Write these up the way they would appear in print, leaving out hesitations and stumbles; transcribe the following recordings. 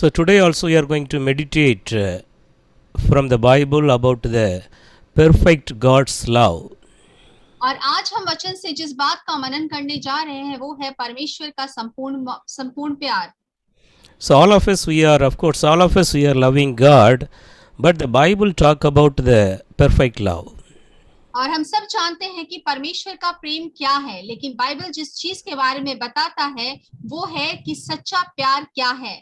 So today also we are going to meditate from the Bible about the perfect God's love. और आज हम वचन से जिस बात का मनन करने जा रहे हैं वो है परमेश्वर का संपूर्ण प्यार। So all of us we are loving God, but the Bible talk about the perfect love. और हम सब जानते हैं कि परमेश्वर का प्रेम क्या है, लेकिन बाइबल जिस चीज के बारे में बताता है वो है कि सच्चा प्यार क्या है।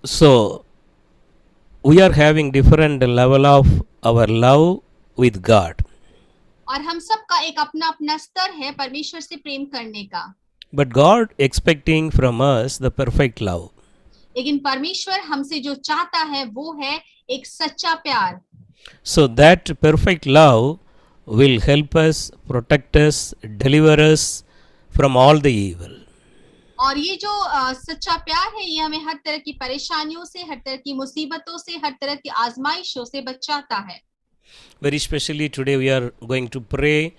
So we are having different level of our love with God. और हम सब का एक अपना अपना स्तर है परमेश्वर से प्रेम करने का। But God expecting from us the perfect love. लेकिन परमेश्वर हमसे जो चाहता है वो है एक सच्चा प्यार। So that perfect love will help us, protect us, deliver us from all the evil. और ये जो सच्चा प्यार है ये हमें हर तरह की परेशानियों से, हर तरह की मुसीबतों से, हर तरह की आजमाइशों से बचाता है। Very specially today we are going to pray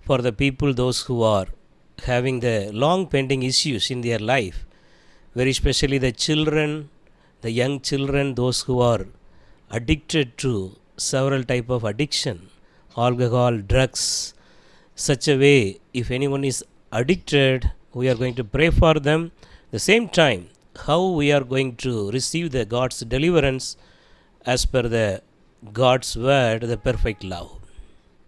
for the people, those who are having the long pending issues in their life. Very especially the children, the young children, those who are addicted to several type of addiction, alcohol, drugs, such a way if anyone is addicted, we are going to pray for them. The same time, how we are going to receive the God's deliverance as per the God's word, the perfect love.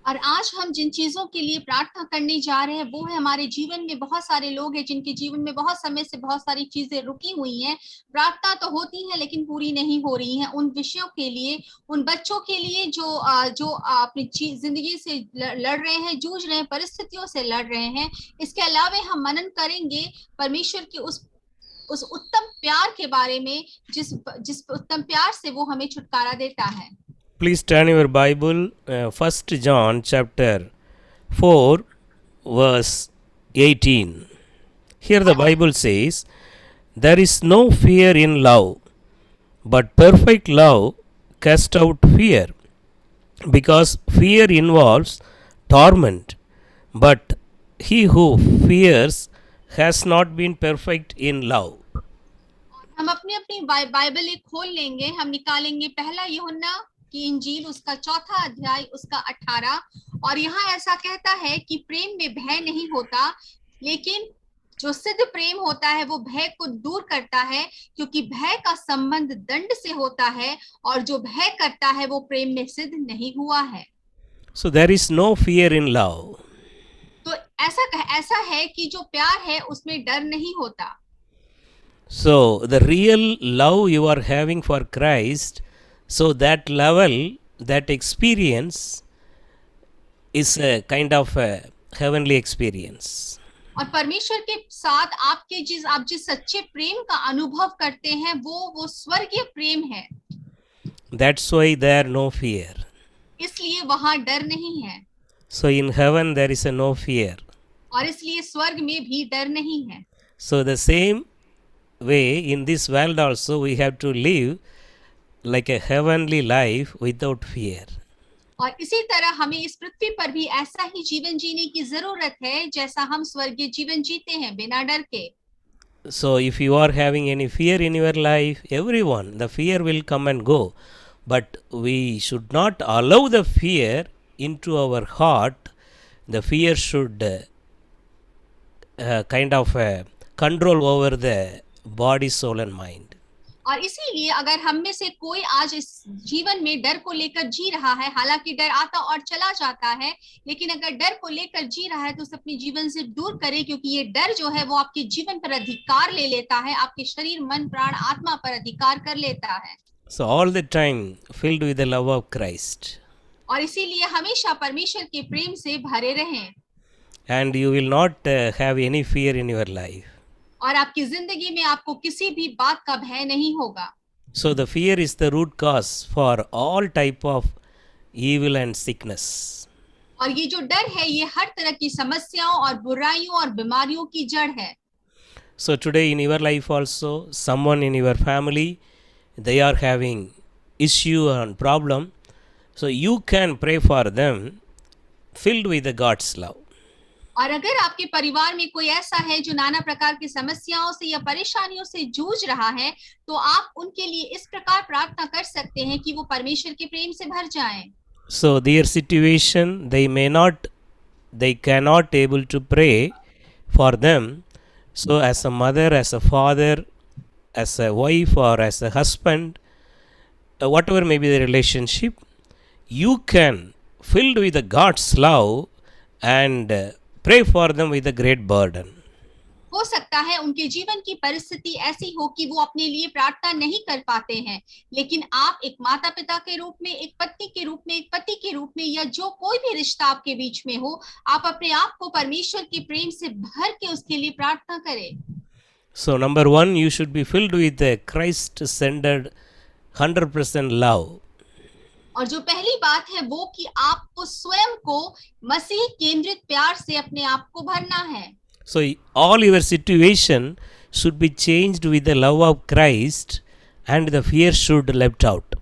और आज हम जिन चीजों के लिए प्रार्थना करने जा रहे हैं वो है हमारे जीवन में बहुत सारे लोग हैं जिनके जीवन में बहुत समय से बहुत सारी चीजें रुकी हुई हैं। प्रार्थना तो होती है लेकिन पूरी नहीं हो रही हैं। उन विषयों के लिए, उन बच्चों के लिए जो अपनी जिंदगी से लड़ रहे हैं, जूझ रहे हैं, परिस्थितियों से लड़ रहे हैं। इसके अलावा हम मनन करेंगे परमेश्वर की उस उत्तम प्यार के बारे में जिस उत्तम प्यार से वो हमें छुटकारा देता है। Please turn your Bible, 1 John chapter 4 verse 18. Here the Bible says, there is no fear in love, but perfect love casts out fear, because fear involves torment, but he who fears has not been perfect in love. हम अपनी अपनी Bible एक खोल लेंगे, हम निकालेंगे पहला यूहन्ना की इंजील उसका 4 अध्याय उसका 18, और यहाँ ऐसा कहता है कि प्रेम में भय नहीं होता, लेकिन जो सिद्ध प्रेम होता है वो भय को दूर करता है, क्योंकि भय का संबंध दंड से होता है, और जो भय करता है वो प्रेम में सिद्ध नहीं हुआ है। So there is no fear in love. तो ऐसा है कि जो प्यार है उसमें डर नहीं होता। So the real love you are having for Christ, so that level, that experience is a kind of a heavenly experience. और परमेश्वर के साथ आप जिस सच्चे प्रेम का अनुभव करते हैं वो स्वर्गीय प्रेम है। That's why there no fear. इसलिए वहां डर नहीं है। So in heaven there is a no fear. और इसलिए स्वर्ग में भी डर नहीं है। So the same way in this world also we have to live like a heavenly life without fear. और इसी तरह हमें इस पृथ्वी पर भी ऐसा ही जीवन जीने की जरूरत है जैसा हम स्वर्गीय जीवन जीते हैं बिना डर के। So if you are having any fear in your life, everyone, the fear will come and go, but we should not allow the fear into our heart. The fear should kind of control over the body, soul and mind. और इसीलिए अगर हम में से कोई आज इस जीवन में डर को लेकर जी रहा है, हालांकि डर आता और चला जाता है, लेकिन अगर डर को लेकर जी रहा है तो उसे अपने जीवन से दूर करे, क्योंकि ये डर जो है वो आपके जीवन पर अधिकार ले लेता है, आपके शरीर, मन, प्राण, आत्मा पर अधिकार कर लेता है। So all the time filled with the love of Christ. और इसीलिए हमेशा परमेश्वर के प्रेम से भरे रहें। And you will not have any fear in your life. और आपकी जिंदगी में आपको किसी भी बात का भय नहीं होगा। So the fear is the root cause for all type of evil and sickness. और ये जो डर है ये हर तरह की समस्याओं और बुराइयों और बीमारियों की जड़ है। So today in your life also, someone in your family, they are having issue and problem. So you can pray for them filled with the God's love. और अगर आपके परिवार में कोई ऐसा है जो नाना प्रकार की समस्याओं से या परेशानियों से जूझ रहा है, तो आप उनके लिए इस प्रकार प्रार्थना कर सकते हैं कि वो परमेश्वर के प्रेम से भर जाएं। So their situation, they cannot able to pray for them. So as a mother, as a father, as a wife or as a husband, whatever may be the relationship, you can filled with the God's love and pray for them with a great burden. हो सकता है उनके जीवन की परिस्थिति ऐसी हो कि वो अपने लिए प्रार्थना नहीं कर पाते हैं, लेकिन आप एक माता पिता के रूप में, एक पत्नी के रूप में, एक पति के रूप में, या जो कोई भी रिश्ता आपके बीच में हो, आप अपने आप को परमेश्वर के प्रेम से भर के उसके लिए प्रार्थना करें। So number one, you should be filled with the Christ-centered 100% love. और जो पहली बात है वो कि आपको स्वयं को मसीह केंद्रित प्यार से अपने आप को भरना है। So all your situation should be changed with the love of Christ and the fear should left out.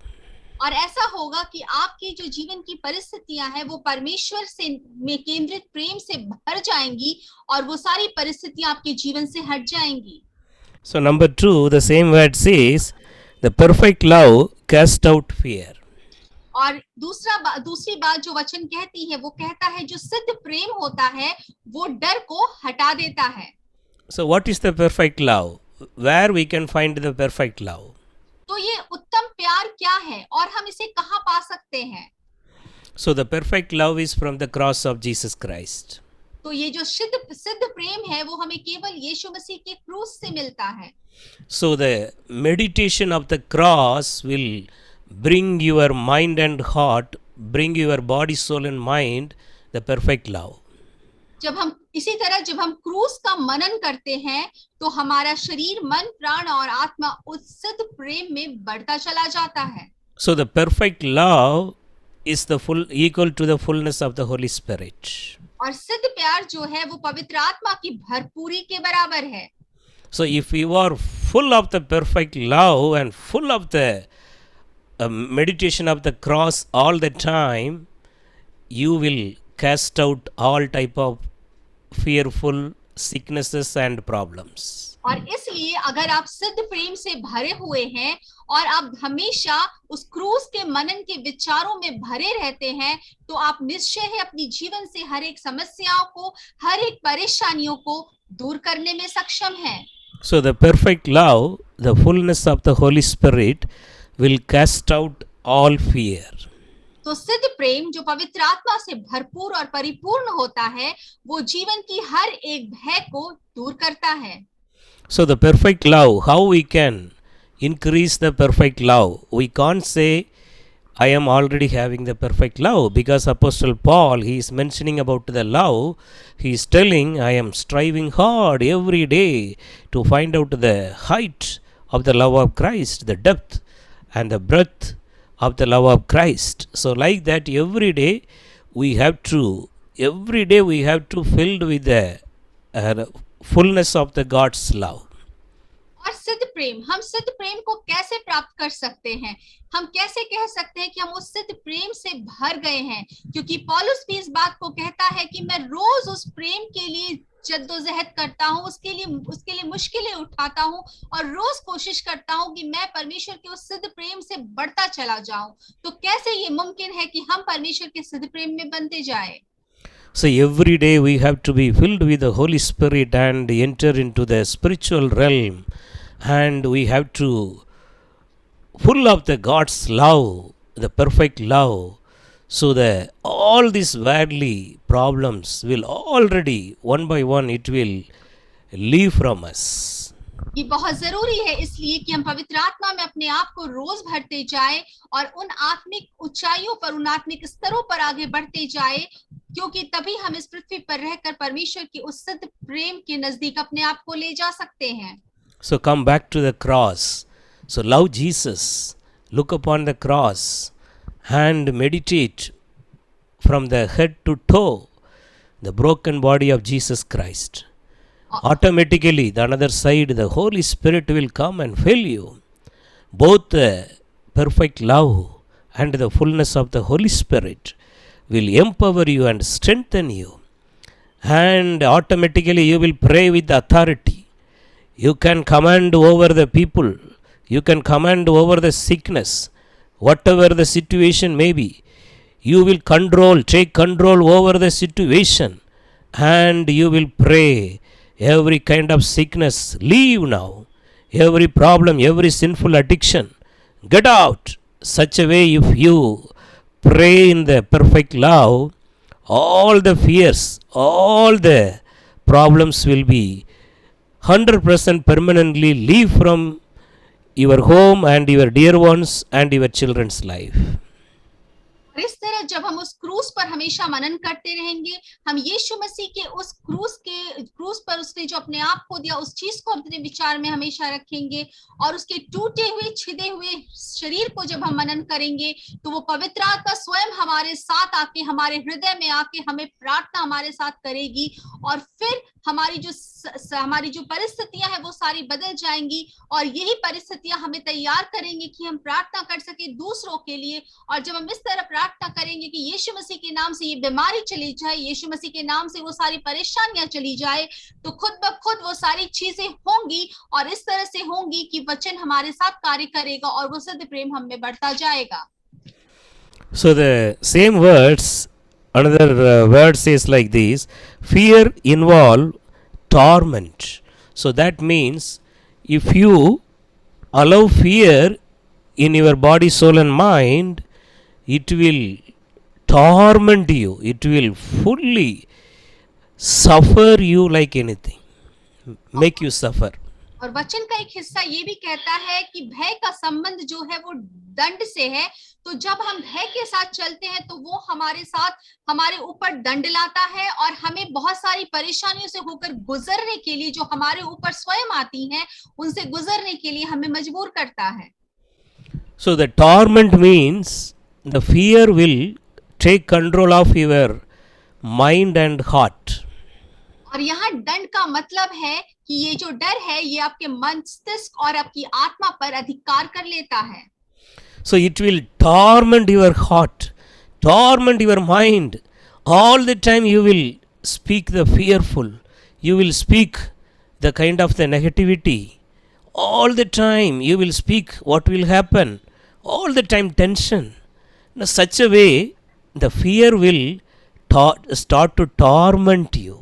और ऐसा होगा कि आपकी जो जीवन की परिस्थितियां हैं वो परमेश्वर से में केंद्रित प्रेम से भर जाएंगी और वो सारी परिस्थितियां आपके जीवन से हट जाएंगी। So number two, the same word says, the perfect love cast out fear. और दूसरी बात जो वचन कहती है वो कहता है जो सिद्ध प्रेम होता है वो डर को हटा देता है। So what is the perfect love? Where we can find the perfect love? तो ये उत्तम प्यार क्या है और हम इसे कहाँ पा सकते हैं? So the perfect love is from the cross of Jesus Christ. तो ये जो सिद्ध प्रेम है वो हमें केवल यीशु मसीह के क्रूस से मिलता है। So the meditation of the cross will bring your mind and heart, bring your body, soul and mind, the perfect love. जब हम क्रूस का मनन करते हैं तो हमारा शरीर, मन, प्राण और आत्मा उस सिद्ध प्रेम में बढ़ता चला जाता है। So the perfect love is the equal to the fullness of the Holy Spirit. और सिद्ध प्यार जो है वो पवित्र आत्मा की भरपूरी के बराबर है। So if you are full of the perfect love and full of the meditation of the cross all the time, you will cast out all type of fearful sicknesses and problems. और इसलिए अगर आप सिद्ध प्रेम से भरे हुए हैं और आप हमेशा उस क्रूस के मनन के विचारों में भरे रहते हैं, तो आप निश्चय ही अपनी जीवन से हर एक समस्याओं को, हर एक परेशानियों को दूर करने में सक्षम हैं। So the perfect love, the fullness of the Holy Spirit will cast out all fear. तो सिद्ध प्रेम जो पवित्र आत्मा से भरपूर और परिपूर्ण होता है वो जीवन की हर एक भय को दूर करता है। So the perfect love, how we can increase the perfect love? We can't say I am already having the perfect love, because Apostle Paul, he is mentioning about the love. He is telling, I am striving hard every day to find out the height of the love of Christ, the depth and the breadth of the love of Christ. So like that, every day we have to filled with the fullness of the God's love. और हम सिद्ध प्रेम को कैसे प्राप्त कर सकते हैं? हम कैसे कह सकते हैं कि हम उस सिद्ध प्रेम से भर गए हैं? क्योंकि पौलुस भी इस बात को कहता है कि मैं रोज उस प्रेम के लिए जद्दोजहद करता हूँ, उसके लिए मुश्किलें उठाता हूँ और रोज कोशिश करता हूँ कि मैं परमेश्वर के उस सिद्ध प्रेम से बढ़ता चला जाऊं। तो कैसे ये मुमकिन है कि हम परमेश्वर के सिद्ध प्रेम में बनते जाएं? So every day we have to be filled with the Holy Spirit and enter into the spiritual realm, and we have to full of the God's love, the perfect love, so that all these worldly problems will already one by one it will leave from us. ये बहुत जरूरी है इसलिए कि हम पवित्र आत्मा में अपने आप को रोज भरते जाएं और उन आत्मिक ऊंचाइयों पर, उन आत्मिक स्तरों पर आगे बढ़ते जाएं, क्योंकि तभी हम इस पृथ्वी पर रहकर परमेश्वर की उस सिद्ध प्रेम के नजदीक अपने आप को ले जा सकते हैं। So come back to the cross. So love Jesus, look upon the cross and meditate from the head to toe the broken body of Jesus Christ. Automatically, the another side, the Holy Spirit will come and fill you. Both the perfect love and the fullness of the Holy Spirit will empower you and strengthen you. and automatically you will pray with authority. You can command over the people, you can command over the sickness, whatever the situation may be. You will take control over the situation, and you will pray. Every kind of sickness, leave now. Every problem, every sinful addiction, get out. Such a way, if you pray in the perfect love, all the fears, all the problems will be 100% permanently leave from your home and your dear ones and your children's life. और इस तरह जब हम उस क्रूस पर हमेशा मनन करते रहेंगे, हम यीशु मसीह के उस क्रूस पर उसने जो अपने आप को दिया, उस चीज को अपने विचार में हमेशा रखेंगे, और उसके टूटे हुए छिदे हुए शरीर को जब हम मनन करेंगे, तो वो पवित्र आत्मा स्वयं हमारे साथ आके, हमारे हृदय में आके हमें प्रार्थना हमारे साथ करेगी, और फिर हमारी जो परिस्थितियां हैं वो सारी बदल जाएंगी, और यही परिस्थितियां हमें तैयार करेंगे कि हम प्रार्थना कर सके दूसरों के लिए। और जब हम इस तरह प्रार्थना करेंगे कि यीशु मसीह के नाम से ये बीमारी चली जाए, यीशु मसीह के नाम से वो सारी परेशानियां चली जाए, तो खुद ब खुद वो सारी चीजें होंगी, और इस तरह से होंगी कि वचन हमारे साथ कार्य करेगा और वो सिद्ध प्रेम हम में बढ़ता जाएगा। So the same words, another word says like this: fear involve torment. So that means if you allow fear in your body, soul and mind, it will torment you. It will fully suffer you like anything, make you suffer. और वचन का एक हिस्सा ये भी कहता है कि भय का संबंध जो है वो दंड से है। तो जब हम भय के साथ चलते हैं तो वो हमारे साथ हमारे ऊपर दंड लाता है, और हमें बहुत सारी परेशानियों से होकर गुजरने के लिए, जो हमारे ऊपर स्वयं आती हैं, उनसे गुजरने के लिए हमें मजबूर करता है। So the torment means the fear will take control of your mind and heart. और यहाँ दंड का मतलब है कि ये जो डर है ये आपके मस्तिष्क और आपकी आत्मा पर अधिकार कर लेता है। So it will torment your heart, torment your mind. All the time you will speak the fearful, you will speak the kind of the negativity. All the time you will speak what will happen. All the time tension. In such a way, the fear will start to torment you.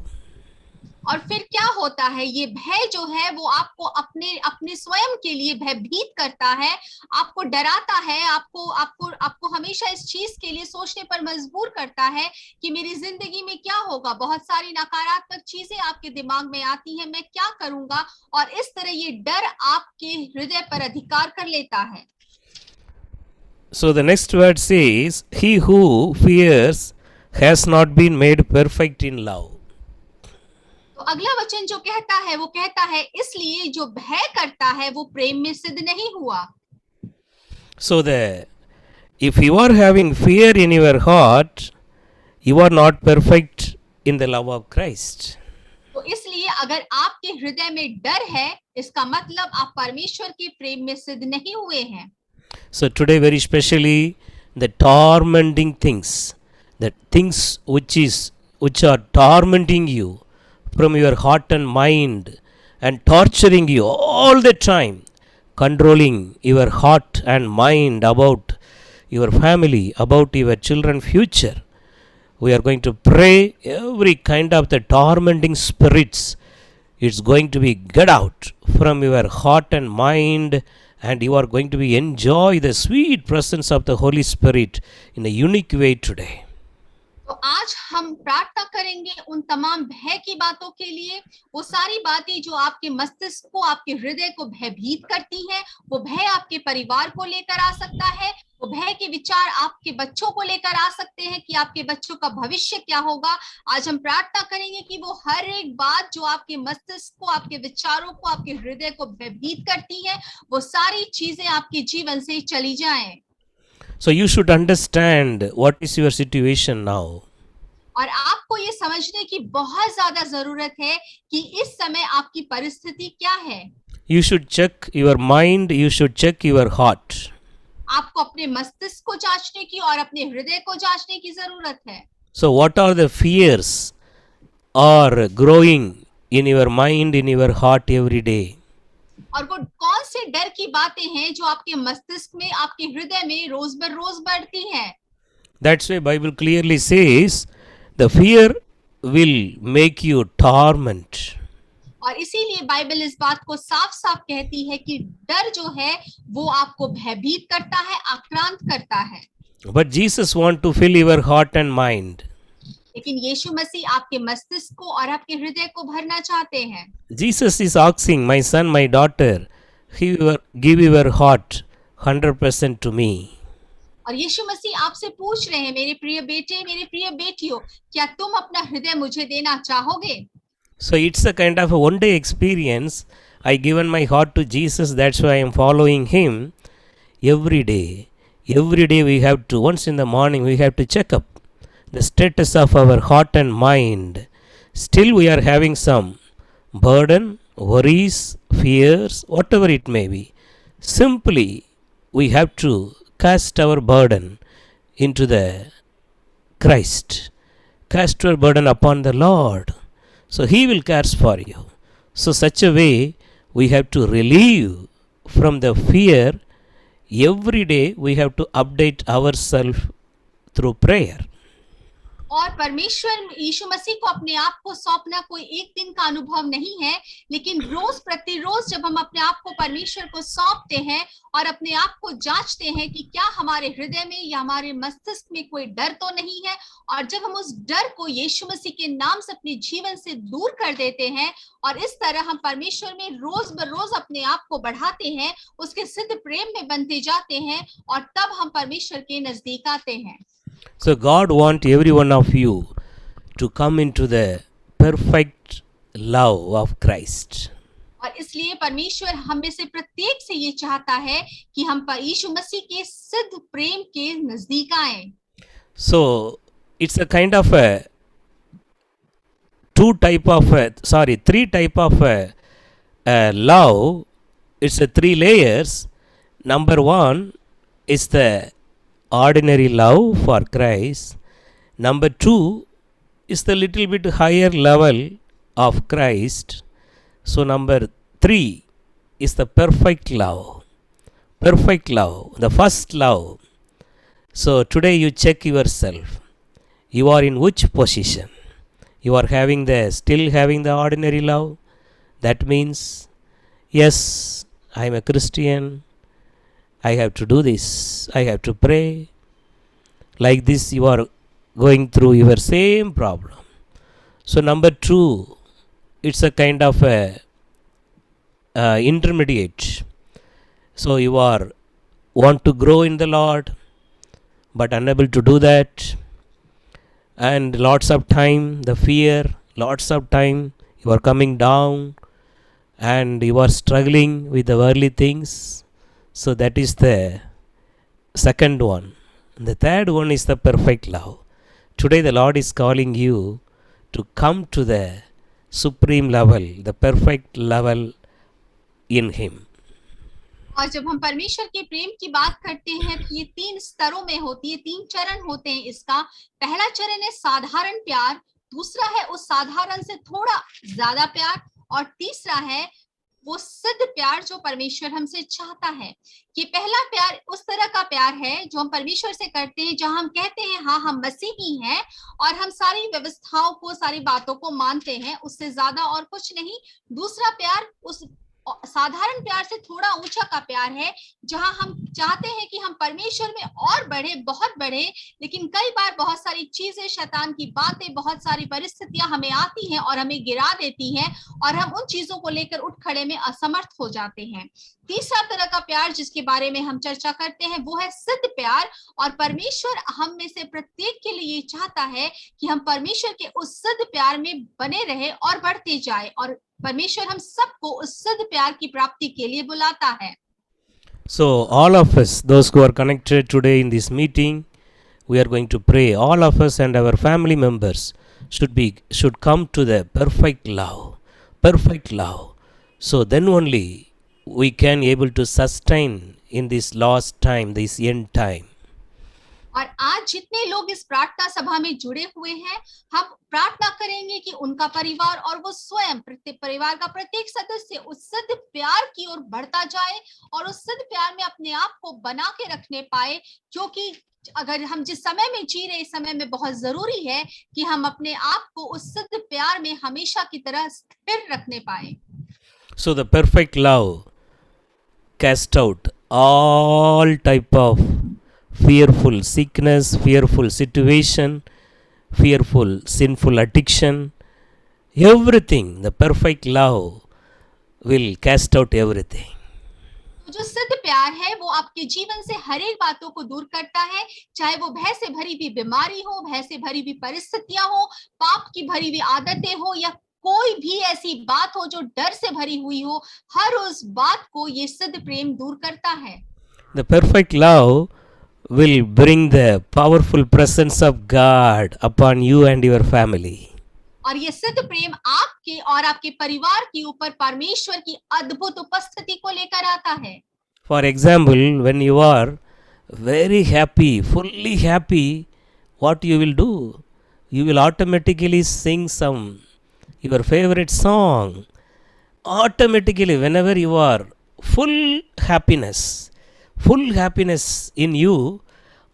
और फिर क्या होता है, ये भय जो है वो आपको अपने स्वयं के लिए भयभीत करता है, आपको डराता है, आपको हमेशा इस चीज के लिए सोचने पर मजबूर करता है कि मेरी जिंदगी में क्या होगा। बहुत सारी नकारात्मक चीजें आपके दिमाग में आती हैं, मैं क्या करूंगा, और इस तरह ये डर आपके हृदय पर अधिकार कर लेता है। So the next word says, he who fears has not been made perfect in love. तो अगला वचन जो कहता है वो कहता है, इसलिए जो भय करता है वो प्रेम में सिद्ध नहीं हुआ। So if you are having fear in your heart, you are not perfect in the love of Christ. तो इसलिए अगर आपके हृदय में डर है, इसका मतलब आप परमेश्वर के प्रेम में सिद्ध नहीं हुए हैं। So today very specially the tormenting things, the things which are tormenting you from your heart and mind and torturing you all the time, controlling your heart and mind about your family, about your children's future. We are going to pray every kind of the tormenting spirits. It's going to be get out from your heart and mind, and you are going to be enjoy the sweet presence of the Holy Spirit in a unique way today. तो आज हम प्रार्थना करेंगे उन तमाम भय की बातों के लिए, वो सारी बातें जो आपके मस्तिष्क को, आपके हृदय को भयभीत करती हैं। वो भय आपके परिवार को लेकर आ सकता है, वो भय के विचार आपके बच्चों को लेकर आ सकते हैं कि आपके बच्चों का भविष्य क्या होगा। आज हम प्रार्थना करेंगे कि वो हर एक बात जो आपके मस्तिष्क को, आपके विचारों को, आपके हृदय को भयभीत करती है, वो सारी चीजें आपके जीवन से चली जाएं। So you should understand what is your situation now. और आपको ये समझने की बहुत ज्यादा जरूरत है कि इस समय आपकी परिस्थिति क्या है। You should check your mind, you should check your heart. आपको अपने मस्तिष्क को जांचने की और अपने हृदय को जांचने की जरूरत है। So what are the fears are growing in your mind, in your heart every day? और वो कौन से डर की बातें हैं जो आपके मस्तिष्क में, आपके हृदय में रोज बर रोज बढ़ती हैं? That's why Bible clearly says the fear will make you torment. और इसीलिए बाइबल इस बात को साफ साफ कहती है कि डर जो है वो आपको भयभीत करता है, आक्रांत करता है। But Jesus want to fill your heart and mind. लेकिन यीशु मसीह आपके मस्तिष्क को और आपके हृदय को भरना चाहते हैं। Jesus is asking, my son, my daughter, give your heart 100% to me. और यीशु मसीह आपसे पूछ रहे हैं, मेरे प्रिय बेटे, मेरे प्रिय बेटियों, क्या तुम अपना हृदय मुझे देना चाहोगे? So it's a kind of a one day experience. I given my heart to Jesus, that's why I am following him every day. Every day we have to, once in the morning we have to check up the status of our heart and mind. Still we are having some burden, worries, fears, whatever it may be. Simply we have to cast our burden into the Christ. Cast your burden upon the Lord. So he will care for you. So such a way we have to relieve from the fear. Every day we have to update ourselves through prayer. और परमेश्वर यीशु मसीह को अपने आप को सौंपना कोई एक दिन का अनुभव नहीं है, लेकिन रोज प्रतिरोज जब हम अपने आप को परमेश्वर को सौंपते हैं और अपने आप को जांचते हैं कि क्या हमारे हृदय में या हमारे मस्तिष्क में कोई डर तो नहीं है, और जब हम उस डर को यीशु मसीह के नाम से अपने जीवन से दूर कर देते हैं और इस तरह हम परमेश्वर में रोज बरोज अपने आप को बढ़ाते हैं, उसके सिद्ध प्रेम में बनते जाते हैं और तब हम परमेश्वर के नजदीक आते हैं। So God wants every one of you to come into the perfect love of Christ. और इसलिए परमेश्वर हम में से प्रत्येक से ये चाहता है कि हम यीशु मसीह के सिद्ध प्रेम के नजदीक आएं। So it's a kind of a three type of love. It's a three layers. Number one is the ordinary love for Christ. Number two is the little bit higher level of Christ. So number three is the perfect love. Perfect love, the first love. So today you check yourself. You are in which position? You are still having the ordinary love. That means, yes, I am a Christian. I have to do this. I have to pray. Like this, you are going through your same problem. So number two, it's a kind of a intermediate. So you want to grow in the Lord, but unable to do that. And lots of time, the fear, lots of time, you are coming down and you are struggling with the worldly things. So that is the second one. And the third one is the perfect love. Today the Lord is calling you to come to the supreme level, the perfect level in Him. और जब हम परमेश्वर के प्रेम की बात करते हैं तो ये तीन स्तरों में होती है, तीन चरण होते हैं इसका। पहला चरण है साधारण प्यार, दूसरा है उस साधारण से थोड़ा ज्यादा प्यार, और तीसरा है वो सिद्ध प्यार जो परमेश्वर हमसे चाहता है। ये पहला प्यार उस तरह का प्यार है जो हम परमेश्वर से करते हैं, जहां हम कहते हैं हाँ हम मसीही हैं और हम सारी व्यवस्थाओं को, सारी बातों को मानते हैं, उससे ज्यादा और कुछ नहीं। दूसरा प्यार उस साधारण प्यार से थोड़ा ऊंचा का प्यार है, जहां हम चाहते हैं कि हम परमेश्वर में और बढ़े, बहुत बढ़े, लेकिन कई बार बहुत सारी चीजें, शैतान की बातें, बहुत सारी परिस्थितियां हमें आती हैं और हमें गिरा देती हैं और हम उन चीजों को लेकर उठ खड़े में असमर्थ हो जाते हैं। तीसरा तरह का प्यार जिसके बारे में हम चर्चा करते हैं वो है सिद्ध प्यार, और परमेश्वर हम में से प्रत्येक के लिए चाहता है कि हम परमेश्वर के उस सिद्ध प्यार में बने रहे और बढ़ते जाए, और परमेश्वर हम सबको उस सिद्ध प्यार की प्राप्ति के लिए बुलाता है। So all of us, those who are connected today in this meeting, we are going to pray. All of us and our family members should come to the perfect love, perfect love. So then only we can able to sustain in this last time, this end time. और आज जितने लोग इस प्रार्थना सभा में जुड़े हुए हैं, हम प्रार्थना करेंगे कि उनका परिवार और वो स्वयं परिवार का प्रत्येक सदस्य उस सिद्ध प्यार की ओर बढ़ता जाए और उस सिद्ध प्यार में अपने आप को बना के रखने पाए, क्योंकि अगर हम जिस समय में जी रहे, इस समय में बहुत जरूरी है कि हम अपने आप को उस सिद्ध प्यार में हमेशा की तरह स्थिर रखने पाए। So the perfect love cast out all type of fearful sickness, fearful situation, fearful sinful addiction, everything. The perfect love will cast out everything. जो सिद्ध प्यार है वो आपके जीवन से हर एक बातों को दूर करता है, चाहे वो भय से भरी हुई बीमारी हो, भय से भरी हुई परिस्थितियां हो, पाप की भरी हुई आदतें हो, या कोई भी ऐसी बात हो जो डर से भरी हुई हो, हर उस बात को ये सिद्ध प्रेम दूर करता है। The perfect love will bring the powerful presence of God upon you and your family. और ये सिद्ध प्रेम आपके और आपके परिवार के ऊपर परमेश्वर की अद्भुत उपस्थिति को लेकर आता है। For example, when you are very happy, fully happy, what you will do? You will automatically sing some your favorite song. Automatically, whenever you are full happiness in you,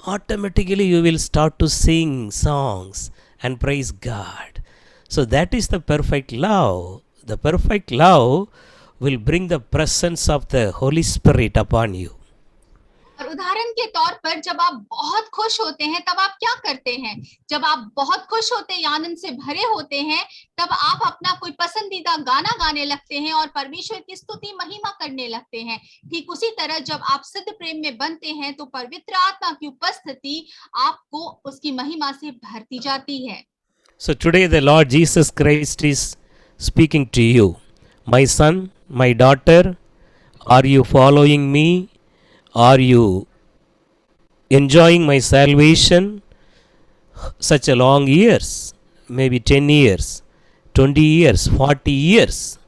automatically you will start to sing songs and praise God. So that is the perfect love. The perfect love will bring the presence of the Holy Spirit upon you. और उदाहरण के तौर पर जब आप बहुत खुश होते हैं तब आप क्या करते हैं? जब आप बहुत खुश होते हैं, आनंद से भरे होते हैं, तब आप अपना कोई पसंदीदा गाना गाने लगते हैं और परमेश्वर की स्तुति महिमा करने लगते हैं। ठीक उसी तरह जब आप सिद्ध प्रेम में बनते हैं तो पवित्र आत्मा की उपस्थिति आपको उसकी महिमा से भरती जाती है। So today the Lord Jesus Christ is speaking to you. My son, my daughter, are you following me? Are you enjoying my salvation? Such a long years, maybe 10 years, 20 years, 40 years.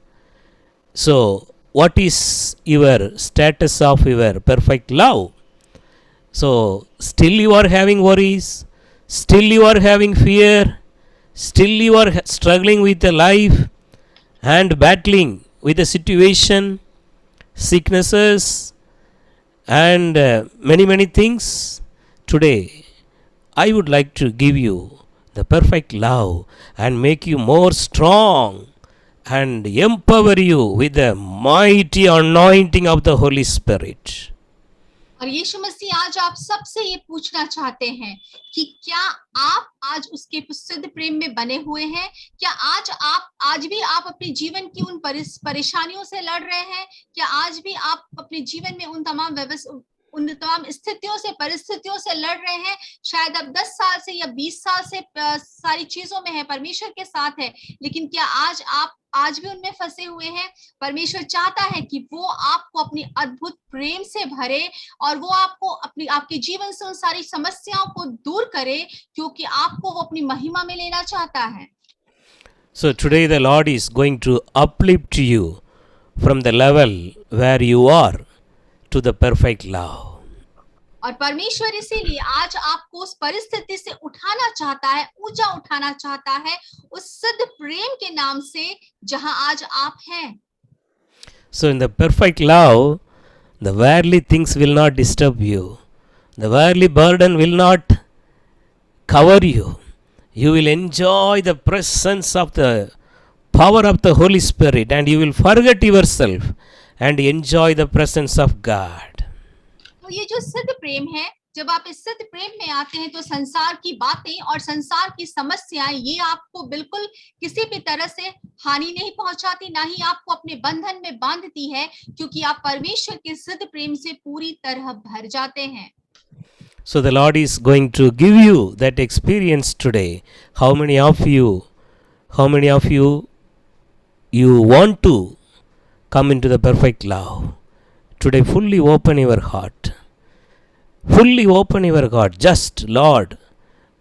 So what is your status of your perfect love? So still you are having worries, still you are having fear, still you are struggling with the life and battling with the situation, sicknesses, and many things. Today I would like to give you the perfect love and make you more strong and empower you with the mighty anointing of the Holy Spirit. और यीशु मसीह आज आप सबसे ये पूछना चाहते हैं कि क्या आप आज उसके सिद्ध प्रेम में बने हुए हैं? क्या आज भी आप अपने जीवन की उन परेशानियों से लड़ रहे हैं? क्या आज भी आप अपने जीवन में उन तमाम स्थितियों से, परिस्थितियों से लड़ रहे हैं? शायद अब 10 साल से या 20 साल से सारी चीजों में है, परमेश्वर के साथ है, लेकिन क्या आप आज भी उनमें फंसे हुए हैं? परमेश्वर चाहता है कि वो आपको अपनी अद्भुत प्रेम से भरे और वो आपके जीवन से उन सारी समस्याओं को दूर करे, क्योंकि आपको वो अपनी महिमा में लेना चाहता है। So today the Lord is going to uplift you from the level where you are to the perfect love. और परमेश्वर इसीलिए आज आपको उस परिस्थिति से उठाना चाहता है, ऊंचा उठाना चाहता है उस सिद्ध प्रेम के नाम से जहां आज आप हैं। So in the perfect love, the worldly things will not disturb you. The worldly burden will not cover you. You will enjoy the presence of the power of the Holy Spirit and you will forget yourself and enjoy the presence of God. तो ये जो सिद्ध प्रेम है, जब आप इस सिद्ध प्रेम में आते हैं तो संसार की बातें और संसार की समस्याएं ये आपको बिल्कुल किसी भी तरह से हानि नहीं पहुंचाती, ना ही आपको अपने बंधन में बांधती है, क्योंकि आप परमेश्वर के सिद्ध प्रेम से पूरी तरह भर जाते हैं। So the Lord is going to give you that experience today. How many of you want to come into the perfect love? Today fully open your heart. Fully open your heart. Just, Lord,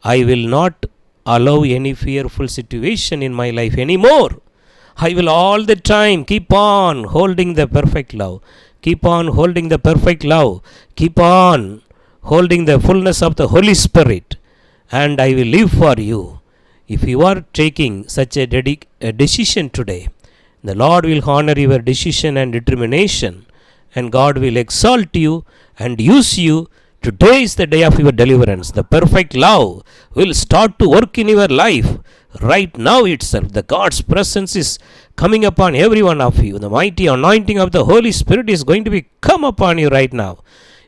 I will not allow any fearful situation in my life anymore. I will all the time keep on holding the perfect love. Keep on holding the perfect love. Keep on holding the fullness of the Holy Spirit, and I will live for you. If you are taking such a decision today, the Lord will honor your decision and determination, and God will exalt you and use you. Today is the day of your deliverance. The perfect love will start to work in your life right now itself. The God's presence is coming upon every one of you. The mighty anointing of the Holy Spirit is going to be come upon you right now.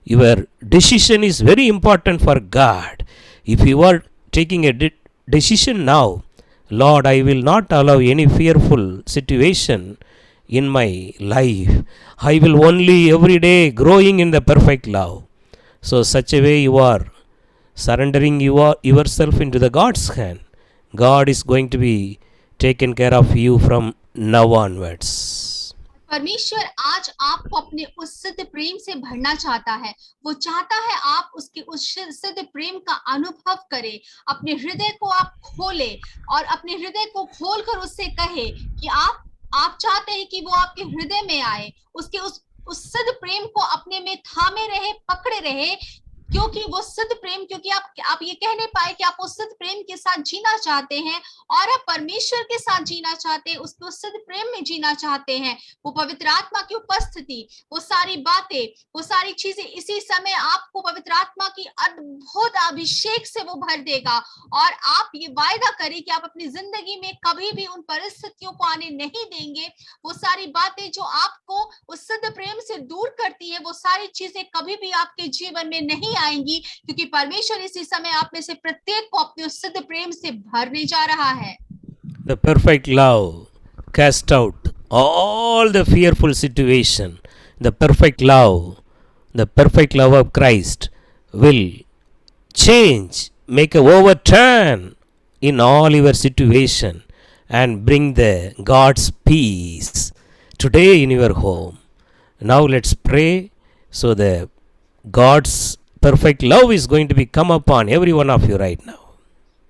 Your decision is very important for God. If you are taking a decision now, Lord, I will not allow any fearful situation in my life. I will only every day growing in the perfect love. So such a way you are surrendering yourself into the God's hand. God is going to be taken care of you from now onwards. परमेश्वर आज आपको अपने उस सिद्ध प्रेम से भरना चाहता है। वो चाहता है आप उसके उस सिद्ध प्रेम का अनुभव करें। अपने हृदय को आप खोले और अपने हृदय को खोलकर उससे कहे कि आप चाहते हैं कि वो आपके हृदय में आए, उसके उस सिद्ध प्रेम को अपने में थामे रहे, पकड़े रहे, क्योंकि वो सिद्ध प्रेम, क्योंकि आप ये कह नहीं पाए कि आप उस सिद्ध प्रेम के साथ जीना चाहते हैं और आप परमेश्वर के साथ जीना चाहते हैं, उसको सिद्ध प्रेम में जीना चाहते हैं। वो पवित्र आत्मा की उपस्थिति, वो सारी बातें, वो सारी चीजें इसी समय आपको पवित्र आत्मा की अद्भुत अभिषेक से वो भर देगा और आप ये वायदा करें कि आप अपनी जिंदगी में कभी भी उन परिस्थितियों को आने नहीं देंगे। वो सारी बातें जो आपको उस सिद्ध प्रेम से दूर करती है, वो सारी चीजें कभी भी आपके जीवन में नहीं आएंगी, क्योंकि परमेश्वर इसी समय आप में से प्रत्येक को अपने उस सिद्ध प्रेम से भरने जा रहा है। The perfect love cast out all the fearful situation. The perfect love of Christ will change, make a overturn in all your situation and bring the God's peace today in your home. Now let's pray so the God's perfect love is going to be come upon every one of you right now.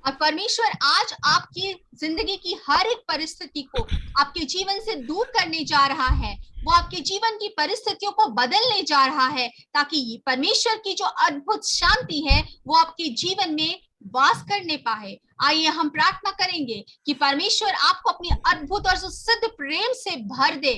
और परमेश्वर आज आपकी जिंदगी की हर एक परिस्थिति को आपके जीवन से दूर करने जा रहा है। वो आपके जीवन की परिस्थितियों को बदलने जा रहा है, ताकि परमेश्वर की जो अद्भुत शांति है वो आपके जीवन में वास करने पाए। आइए हम प्रार्थना करेंगे कि परमेश्वर आपको अपनी अद्भुत और सिद्ध प्रेम से भर दे।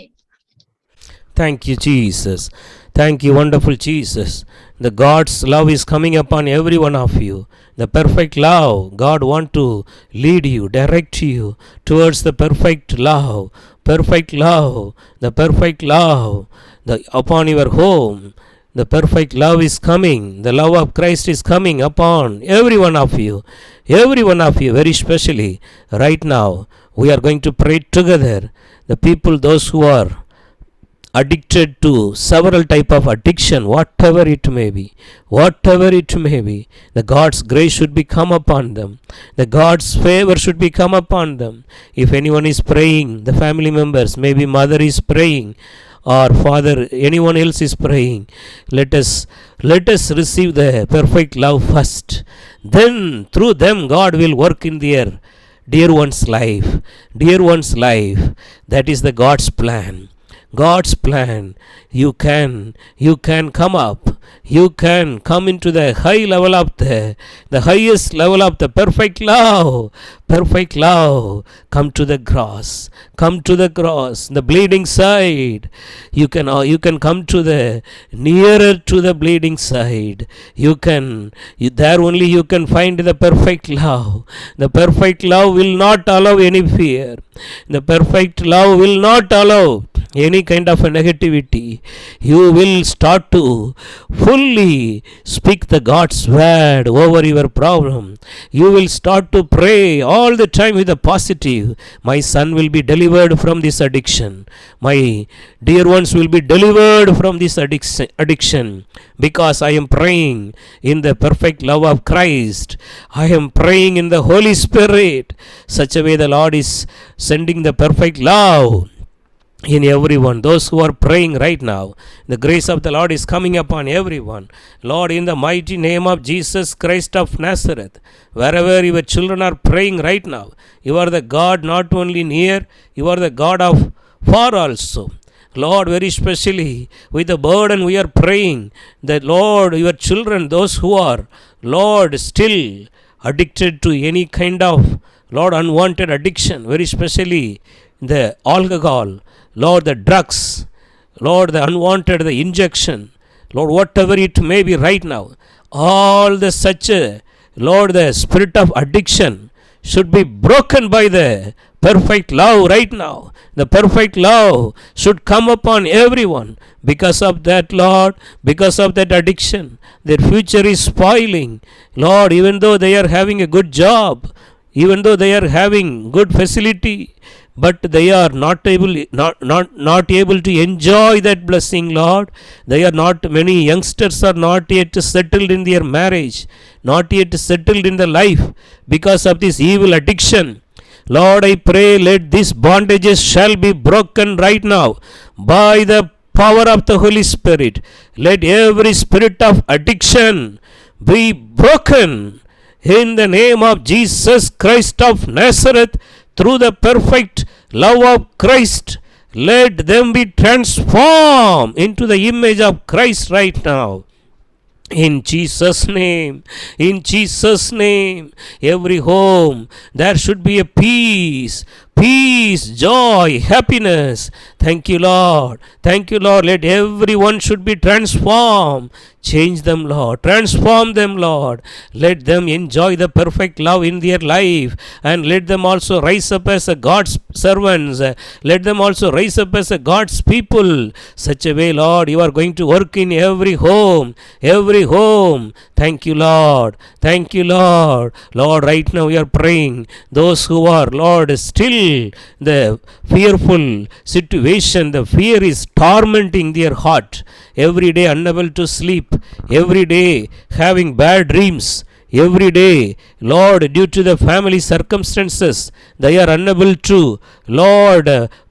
Thank you, Jesus. Thank you, wonderful Jesus. The God's love is coming upon every one of you. The perfect love. God want to lead you, direct you towards the perfect love. Perfect love. The perfect love. Upon your home. The perfect love is coming. The love of Christ is coming upon every one of you. Every one of you, very specially. Right now, we are going to pray together. The people, those who are addicted to several type of addiction, whatever it may be, the God's grace should be come upon them. The God's favor should be come upon them. If anyone is praying, the family members, maybe mother is praying, or father, anyone else is praying, let us receive the perfect love first. Then through them God will work in their dear one's life. That is the God's plan. You can come up. You can come into the high level of the highest level of the perfect love. Come to the cross, the bleeding side. You can come to the nearer to the bleeding side. There only you can find the perfect love. The perfect love will not allow any fear. The perfect love will not allow any kind of a negativity. You will start to fully speak the God's word over your problem. You will start to pray all the time with a positive. My son will be delivered from this addiction. My dear ones will be delivered from this addiction, because I am praying in the perfect love of Christ. I am praying in the Holy Spirit. Such a way the Lord is sending the perfect love in everyone. Those who are praying right now, the grace of the Lord is coming upon everyone. Lord, in the mighty name of Jesus Christ of Nazareth, wherever your children are praying right now, you are the God not only near, you are the God of far also. Lord, very specially with the burden we are praying that, Lord, your children, those who are, Lord, still addicted to any kind of, Lord, unwanted addiction, very specially the alcohol, Lord, the drugs, Lord, the unwanted, the injection, Lord, whatever it may be right now, all the such, Lord, the spirit of addiction should be broken by the perfect love right now. The perfect love should come upon everyone. Because of that, Lord, because of that addiction, their future is spoiling. Lord, even though they are having a good job, even though they are having good facility, but they are not able to enjoy that blessing, Lord. They are not, many youngsters are not yet settled in their marriage, not yet settled in the life because of this evil addiction. Lord, I pray, let these bondages shall be broken right now by the power of the Holy Spirit. Let every spirit of addiction be broken in the name of Jesus Christ of Nazareth. Through the perfect love of Christ, let them be transformed into the image of Christ right now. In Jesus' name, every home, there should be a peace, joy, happiness. Thank you, Lord. Let everyone should be transformed. Change them, Lord. Transform them, Lord. Let them enjoy the perfect love in their life, and let them also rise up as a God's servants. Let them also rise up as a God's people. Such a way, Lord, you are going to work in every home. Thank you, Lord. Lord, right now we are praying. Those who are, Lord, still the fearful situation, the fear is tormenting their heart. Every day unable to sleep, every day having bad dreams, every day, Lord, due to the family circumstances, they are unable to, Lord,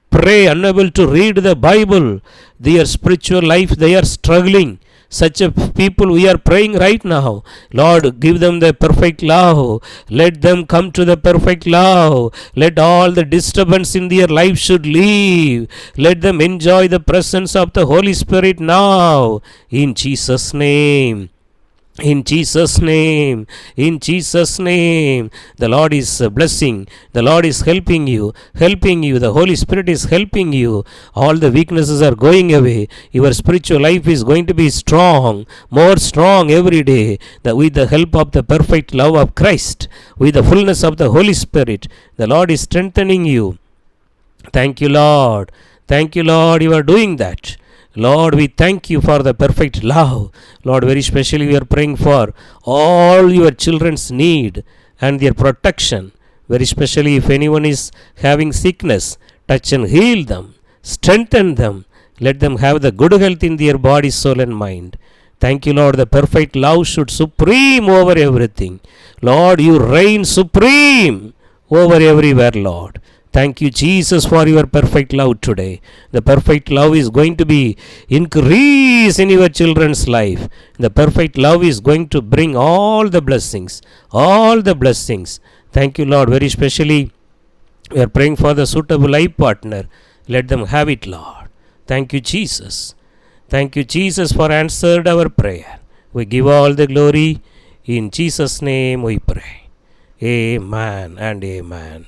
pray, unable to read the Bible. Their spiritual life, they are struggling. Such a people we are praying right now. Lord, give them the perfect love. Let them come to the perfect love. Let all the disturbance in their life should leave. Let them enjoy the presence of the Holy Spirit now. In Jesus' name. In Jesus' name, the Lord is blessing, the Lord is helping you, the Holy Spirit is helping you. All the weaknesses are going away. Your spiritual life is going to be strong, more strong every day, that with the help of the perfect love of Christ, with the fullness of the Holy Spirit, the Lord is strengthening you. Thank you, Lord. You are doing that. Lord, we thank you for the perfect love. Lord, very specially we are praying for all your children's need and their protection. Very specially if anyone is having sickness, touch and heal them, strengthen them. Let them have the good health in their body, soul and mind. Thank you, Lord. The perfect love should supreme over everything. Lord, you reign supreme over everywhere, Lord. Thank you, Jesus, for your perfect love today. The perfect love is going to be increased in your children's life. The perfect love is going to bring all the blessings. Thank you, Lord. Very specially, we are praying for the suitable life partner. Let them have it, Lord. Thank you, Jesus. For answered our prayer. We give all the glory. In Jesus' name we pray. Amen and amen.